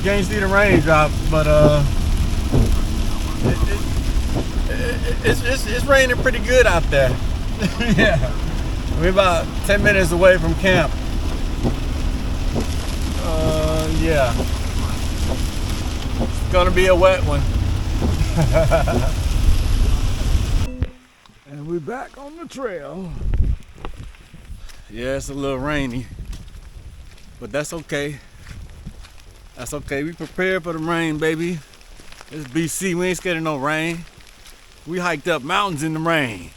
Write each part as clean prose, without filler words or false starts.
can't see the raindrops, but it's raining pretty good out there. Yeah, we're about 10 minutes away from camp. Yeah, it's gonna be a wet one. And we're back on the trail. Yeah, it's a little rainy, but that's okay. That's okay. We prepared for the rain, baby. It's BC. We ain't scared of no rain. We hiked up mountains in the rain.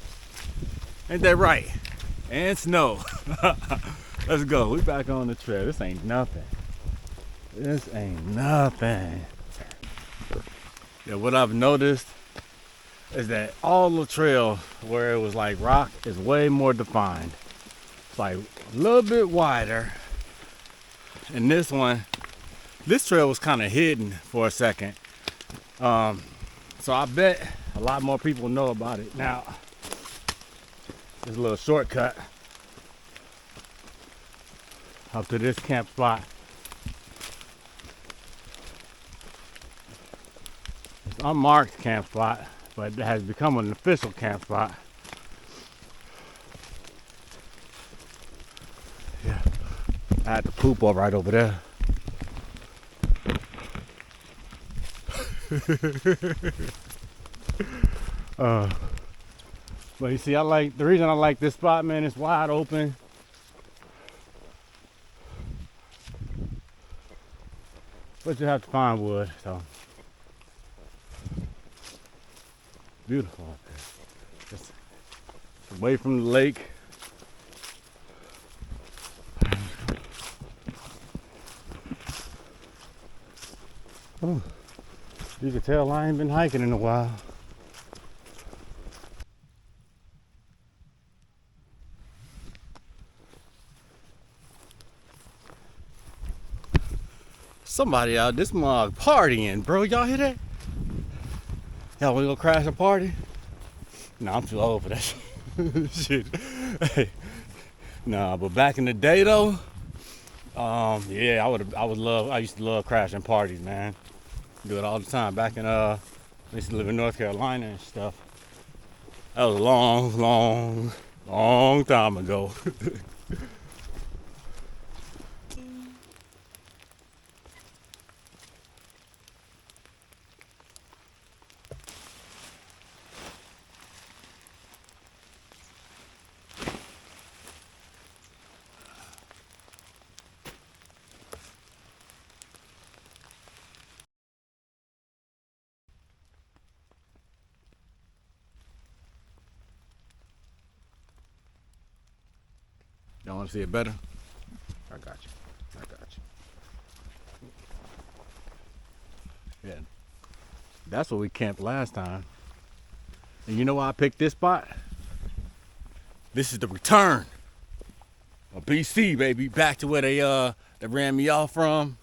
Ain't that right? And snow. Let's go. We back on the trail. This ain't nothing. This ain't nothing. Yeah, what I've noticed is that all the trail where it was like rock is way more defined. It's like a little bit wider. And this one, this trail was kind of hidden for a second. So I bet a lot more people know about it now. There's a little shortcut up to this camp spot. It's an unmarked camp spot, but it has become an official camp spot. Yeah, I had to poop up right over there. But you see, the reason I like this spot, man, it's wide open. But you have to find wood, so. Beautiful out there. Just away from the lake. Oh, you can tell I ain't been hiking in a while. Somebody out this mug partying, bro. Y'all hear that? Y'all wanna go crash a party? Nah, I'm too old for that shit. Hey, nah, but back in the day though, yeah, I used to love crashing parties, man. Do it all the time. Back in I used to live in North Carolina and stuff. That was a long time ago. Y'all want to see it better? I got you. Yeah, that's where we camped last time. And you know why I picked this spot? This is the return of BC, baby. Back to where they ran me off from.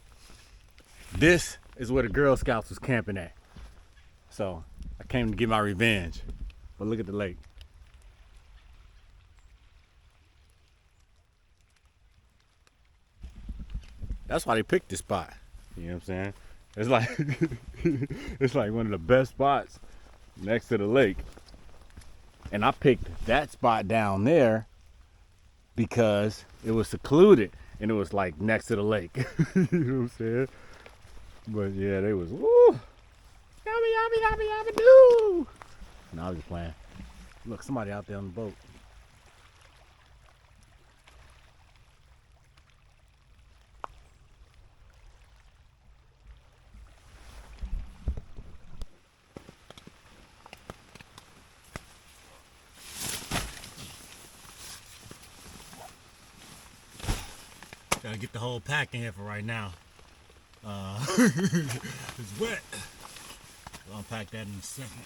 This is where the Girl Scouts was camping at. So I came to get my revenge. But look at the lake. That's why they picked this spot. You know what I'm saying? It's like it's like one of the best spots next to the lake. And I picked that spot down there because it was secluded and it was like next to the lake. You know what I'm saying? But yeah, they was woo. Yabba doo. No, I was just playing. Look, somebody out there on the boat. Gotta get the whole pack in here for right now. It's wet. I'll unpack that in a second.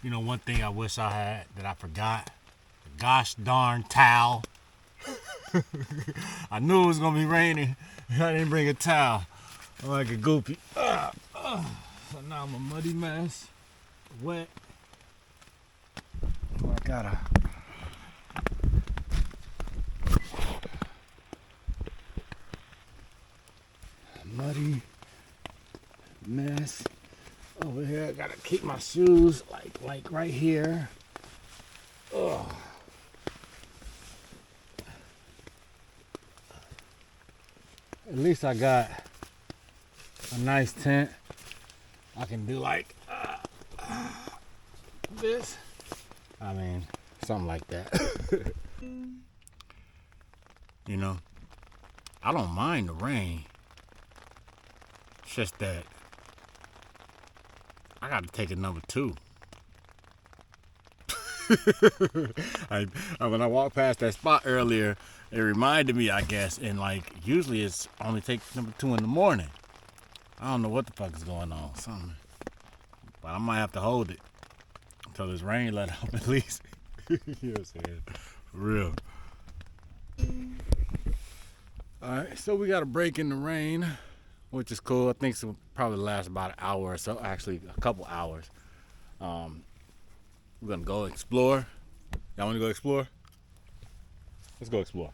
You know, one thing I wish I had that I forgot, the gosh darn towel. I knew it was gonna be raining. I didn't bring a towel. I'm like a goopy. So now I'm a muddy mess, wet. Oh, I gotta. Muddy mess over here. I gotta keep my shoes like right here. Ugh. At least I got a nice tent. I can do like this. I mean, something like that. You know, I don't mind the rain. It's just that I gotta take a number 2. When I walked past that spot earlier, it reminded me, I guess, and like usually it's only take number 2 in the morning. I don't know what the fuck is going on, something. But I might have to hold it until this rain let up at least. You know what I'm saying? For real. Alright, so we got a break in the rain, which is cool. I think it'll probably last about an hour or so, actually a couple hours. We're gonna go explore. Y'all wanna go explore? Let's go explore.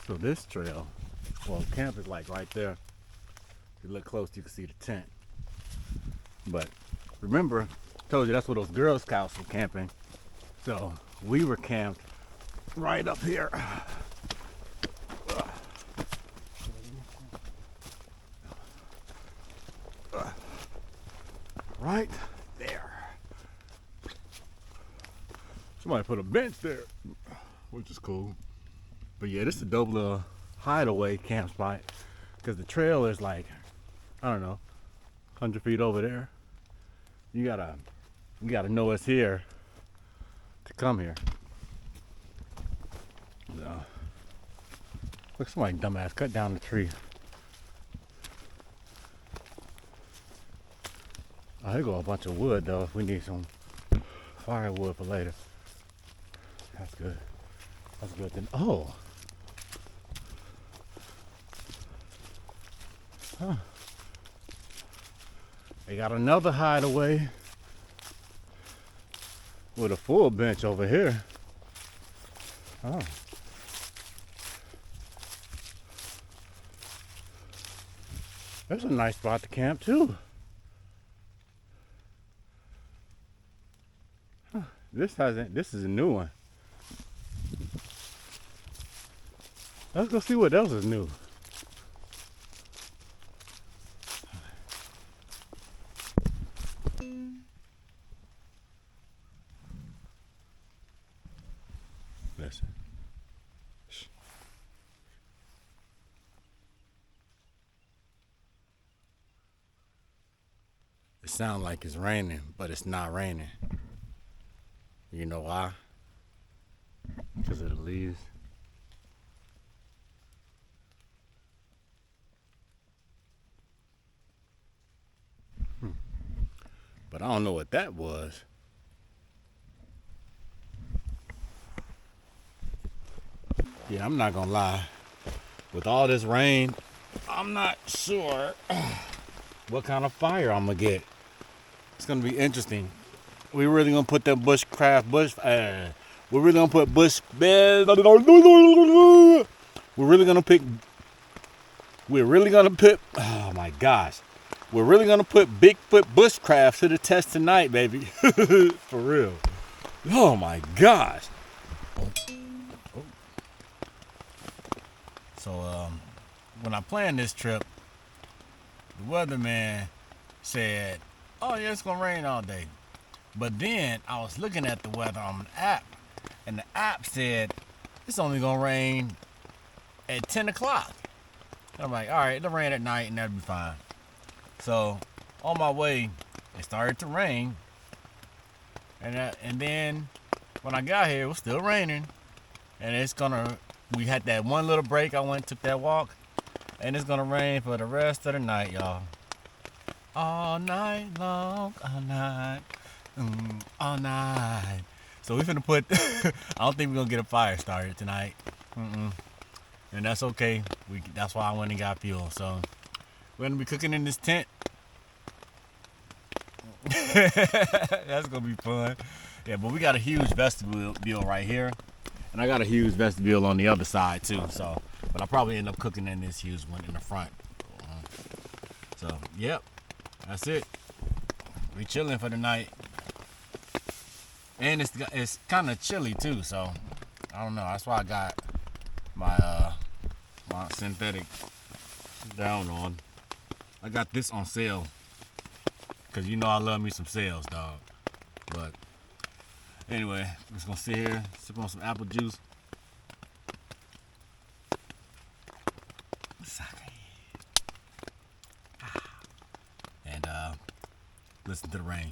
So this trail, well, camp is like right there. If you look close, you can see the tent. But remember, I told you that's where those Girl Scouts were camping. So we were camped right up here. Right there. Somebody put a bench there, which is cool. But yeah, this is a dope little hideaway camp spot because the trail is like, I don't know, 100 feet over there. You gotta know it's here to come here. So, look, somebody dumbass cut down the tree. Oh, here go a bunch of wood though if we need some firewood for later. That's good. That's good then. Oh. Huh. They got another hideaway with a full bench over here. Oh. That's a nice spot to camp too. Huh. This is a new one. Let's go see what else is new. Listen. Shh. It sounds like it's raining, but it's not raining. You know why? Because of the leaves. But I don't know what that was. Yeah, I'm not gonna lie. With all this rain, I'm not sure what kind of fire I'm gonna get. It's gonna be interesting. We're really gonna put that we're really gonna put oh my gosh. We're really gonna put Bigfoot bushcraft to the test tonight, baby. For real. Oh my gosh. So when I planned this trip, the weatherman said, oh yeah, it's gonna rain all day. But then I was looking at the weather on the app, and the app said it's only gonna rain at 10 o'clock. I'm like, all right, it'll rain at night and that'll be fine. So on my way, it started to rain, and then when I got here, it was still raining, and we had that one little break. I went and took that walk, and it's gonna rain for the rest of the night, y'all. all night long, all night. So we finna put. I don't think we're gonna get a fire started tonight. And that's okay. That's why I went and got fuel. So we're gonna be cooking in this tent. That's gonna be fun. Yeah, but we got a huge vestibule right here, and I got a huge vestibule on the other side too. So, but I'll probably end up cooking in this huge one in the front. So, yep, that's it. We chilling for the night, and it's kind of chilly too. So, I don't know. That's why I got my my synthetic down on. I got this on sale. Cause you know I love me some sales, dog. But anyway, I'm just gonna sit here, sip on some apple juice. And listen to the rain.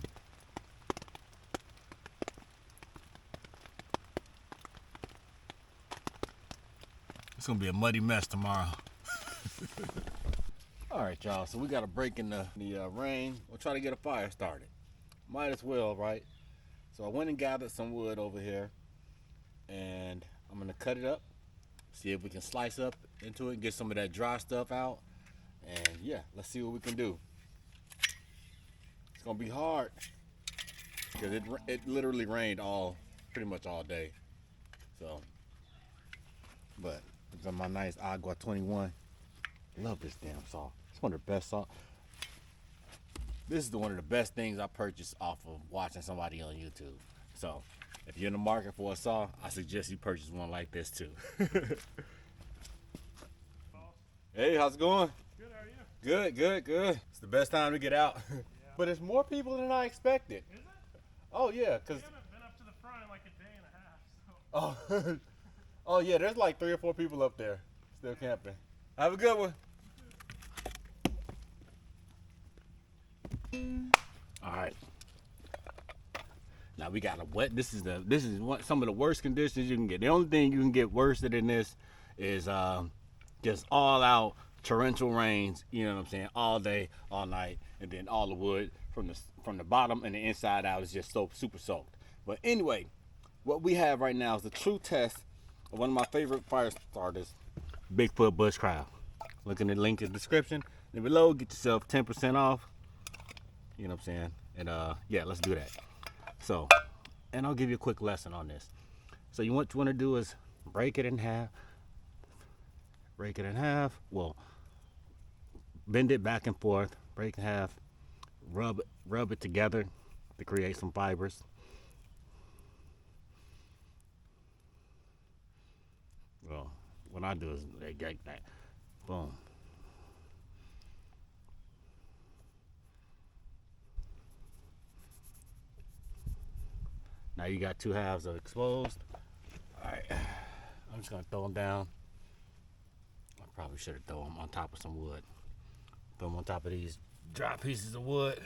It's gonna be a muddy mess tomorrow. All right, y'all. So we got a break in the rain. We'll try to get a fire started. Might as well, right? So I went and gathered some wood over here, and I'm gonna cut it up, see if we can slice up into it and get some of that dry stuff out. And yeah, let's see what we can do. It's gonna be hard because it literally rained pretty much all day. So, but it's on my nice Agua 21. Love this damn saw. It's one of the best saw. This is one of the best things I purchased off of watching somebody on YouTube. So, if you're in the market for a saw, I suggest you purchase one like this too. Hey, how's it going? Good, how are you? Good. It's the best time to get out. Yeah. But it's more people than I expected. Is it? Oh yeah, cause We haven't been up to the front in like a day and a half, so. Oh yeah, there's like 3 or 4 people up there still camping. Have a good one. All right. Now we got a wet. This is some of the worst conditions you can get. The only thing you can get worse than this is just all out torrential rains. You know what I'm saying? All day, all night, and then all the wood from the bottom and the inside out is just so super soaked. But anyway, what we have right now is the true test of one of my favorite fire starters, Bigfoot Bushcraft. Look in the link in the description and below. Get yourself 10% off. You know what I'm saying? And yeah, let's do that. So, and I'll give you a quick lesson on this. So what you want to do is break it in half. Well, bend it back and forth. Break it in half. Rub it together to create some fibers. Well, what I do is like that. Boom. Now you got 2 halves of exposed. All right, I'm just gonna throw them down. I probably should have thrown them on top of some wood. Throw them on top of these dry pieces of wood.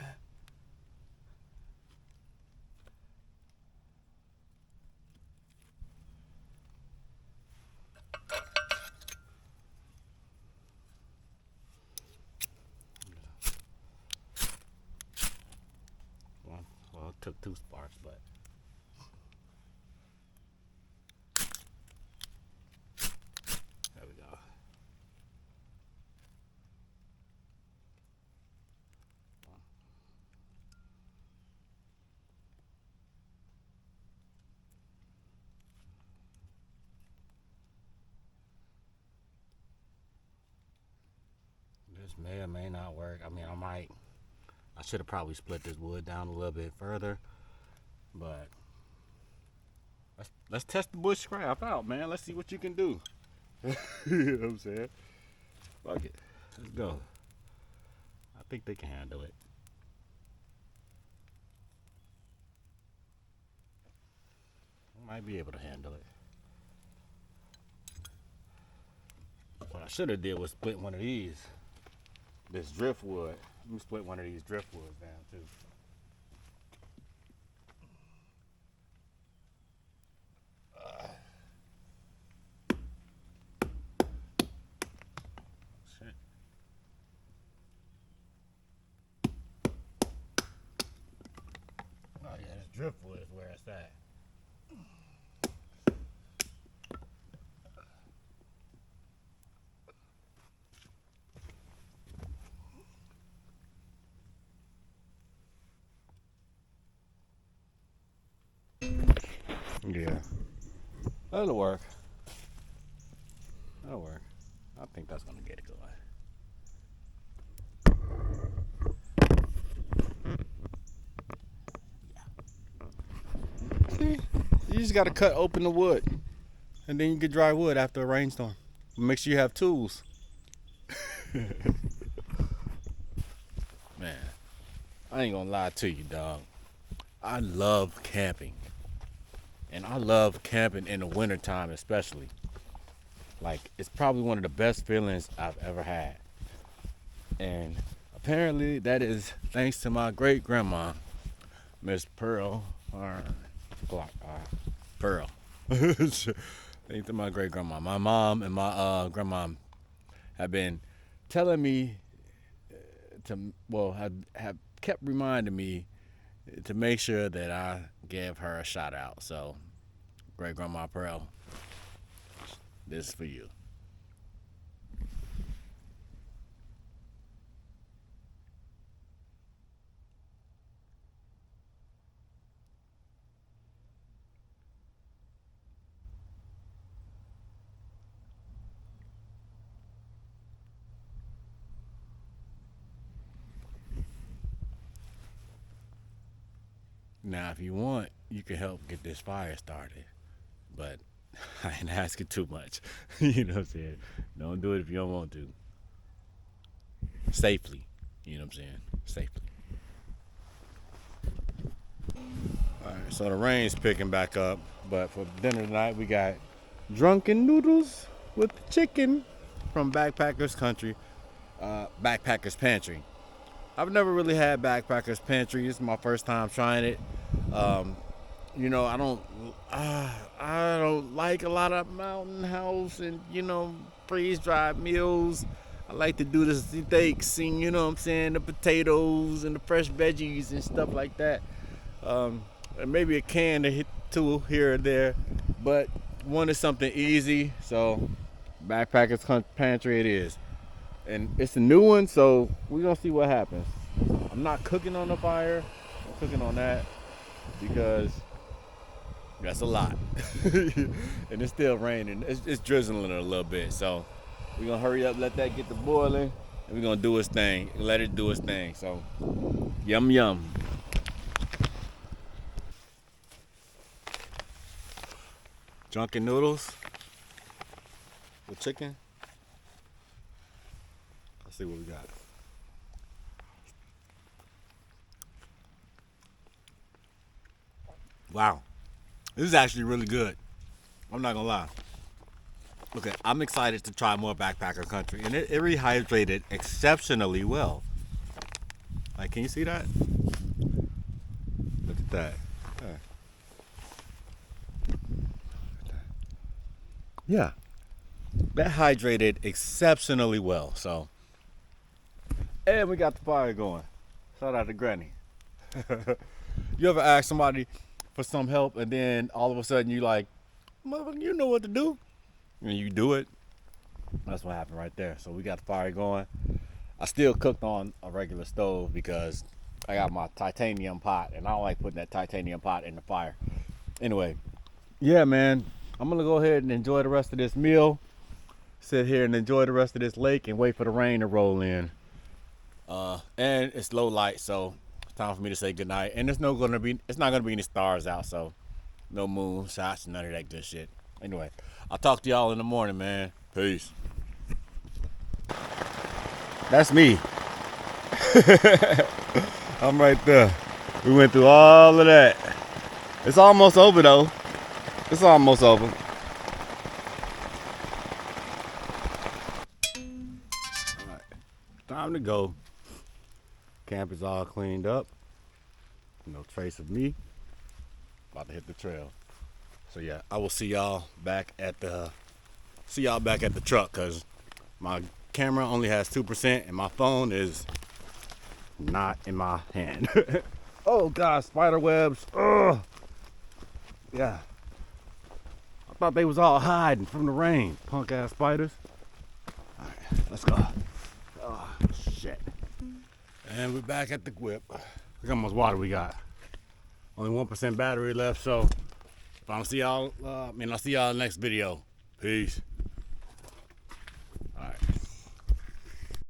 Well, it took 2 sparks, but there we go. This may or may not work. I mean, I should have probably split this wood down a little bit further, but let's test the bushcraft out, man. Let's see what you can do. You know what I'm saying? Fuck it. Let's go. I think they can handle it. I might be able to handle it. What I should have did was split one of these. This driftwood. Let me split one of these driftwoods down too. Shit. driftwood is where it's at. Yeah, that'll work. That'll work. I think that's gonna get it going. See, you just gotta cut open the wood, and then you get dry wood after a rainstorm. Make sure you have tools. Man, I ain't gonna lie to you, dog. I love camping. And I love camping in the wintertime especially. Like, it's probably one of the best feelings I've ever had. And apparently that is thanks to my great grandma, Miss Pearl, or Pearl. Thanks to my great grandma. My mom and my grandma have been telling me have kept reminding me to make sure that I give her a shout out. So, great grandma Pearl, this is for you. Now, if you want, you can help get this fire started, but I ain't asking too much. You know what I'm saying? Don't do it if you don't want to. Safely. You know what I'm saying? Safely. All right, so the rain's picking back up, but for dinner tonight we got drunken noodles with chicken from Backpackers Country, Backpackers Pantry. I've never really had Backpackers Pantry. This is my first time trying it. You know, I don't like a lot of Mountain House and, you know, freeze-dried meals. I like to do the steaks and, you know what I'm saying, the potatoes and the fresh veggies and stuff like that. And maybe a can to hit two here or there, but wanted something easy, so Backpackers Pantry it is. And it's a new one, so we're gonna see what happens. I'm not cooking on the fire. I'm cooking on that because that's a lot. And it's still raining. It's drizzling a little bit, so we're gonna hurry up, let that get to boiling, and we're gonna do its thing. Let it do its thing. So, yum yum. Drunken noodles with chicken. Let's see what we got. Wow, this is actually really good. I'm not gonna lie. Okay, I'm excited to try more Backpacker Country, and it rehydrated exceptionally well. Like, can you see that? Look at that. Yeah, that hydrated exceptionally well. So, and we got the fire going. Shout out to Granny. You ever ask somebody for some help and then all of a sudden you like, motherfucker, you know what to do, and you do it? That's what happened right there. So we got the fire going. I still cooked on a regular stove because I got my titanium pot, and I don't like putting that titanium pot in the fire. Anyway, yeah, man, I'm gonna go ahead and enjoy the rest of this meal, sit here and enjoy the rest of this lake and wait for the rain to roll in. And it's low light, so it's time for me to say goodnight. And it's not gonna be any stars out, so no moon shots, none of that good shit. Anyway, I'll talk to y'all in the morning, man. Peace. That's me. I'm right there. We went through all of that. It's almost over though. It's almost over. All right, time to go. Camp is all cleaned up. No trace of me. About to hit the trail. So yeah, I will see y'all back at the truck, cause my camera only has 2% and my phone is not in my hand. Oh God, spider webs. Ugh. Yeah. I thought they was all hiding from the rain. Punk ass spiders. All right, let's go. Oh shit. And we're back at the whip. Look how much water we got. Only 1% battery left, so if I don't see y'all, I'll see y'all in the next video. Peace.